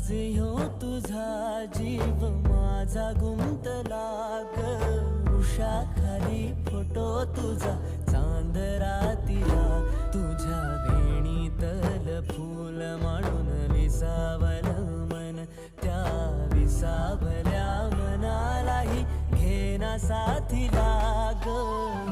आज ह्यो तुझा जीव माझा गुंतला ग उषाखाली फोटो तुझा चांद रातीला तुझ्या वेणीतल फूल म्हणून विसावलं मन त्या विसावल्या मनालाही घेना साथीला ग